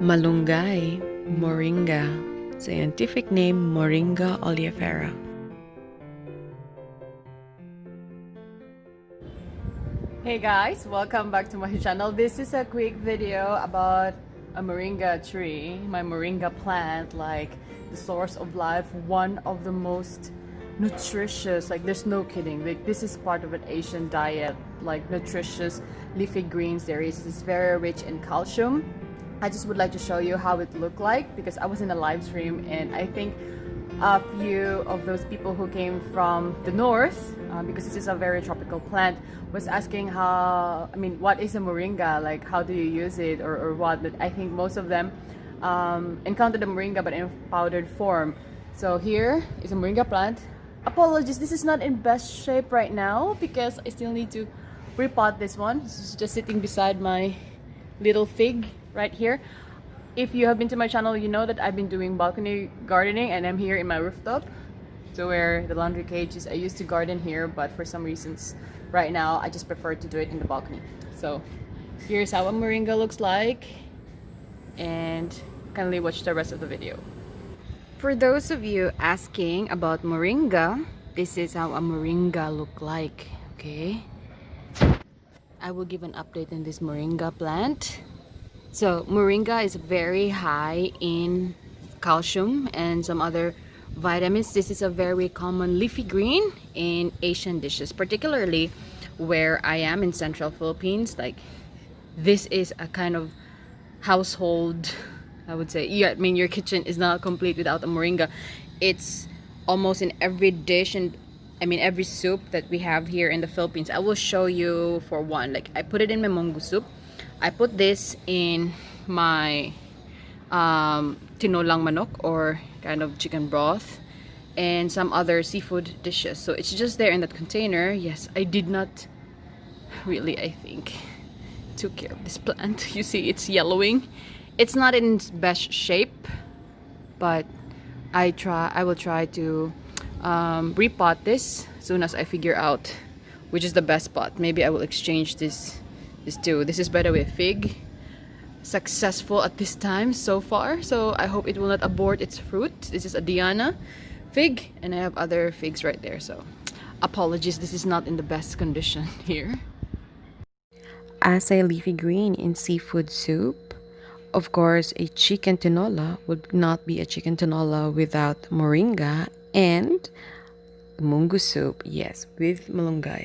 Malunggay, Moringa. Scientific name Moringa oleifera. Hey guys, welcome back to my channel. This is a quick video about a moringa tree, my moringa plant, like the source of life, one of the most nutritious, like there's no kidding, like this is part of an Asian diet, like nutritious leafy greens there is. It's very rich in calcium. I just would like to show you how it looked like because I was in a live stream and I think a few of those people who came from the north, because this is a very tropical plant, was asking what is a moringa, like how do you use it or what. But I think most of them encountered the moringa but in powdered form. So here is a moringa plant. Apologies, this is not in best shape right now because I still need to repot this one. This is just sitting beside my little fig right here. If you have been to my channel, you know that I've been doing balcony gardening and I'm here in my rooftop. So where the laundry cage is, I used to garden here, but for some reasons right now I just prefer to do it in the balcony. So here's how a moringa looks like, and kindly watch the rest of the video. For those of you asking about moringa, this is how a moringa look like, okay? I will give an update on this moringa plant. So moringa is very high in calcium and some other vitamins. This is a very common leafy green in Asian dishes, particularly where I am in central Philippines. Like this is a kind of household, I would say. Yeah, I mean your kitchen is not complete without a moringa. It's almost in every dish and every soup that we have here in the Philippines. I will show you for one. Like I put it in my mungo soup. I put this in my tinolang manok or kind of chicken broth and some other seafood dishes. So it's just there in that container. Yes, I did not really, I think, took care of this plant. You see it's yellowing. It's not in its best shape, but I will try to repot this as soon as I figure out which is the best pot. Maybe I will exchange this too. This is, by the way, fig. Successful at this time so far, so I hope it will not abort its fruit. This is a Diana fig and I have other figs right there, so apologies, this is not in the best condition here. As a leafy green in seafood soup, of course a chicken tinola would not be a chicken tinola without moringa, and mungo soup, yes, with malunggay.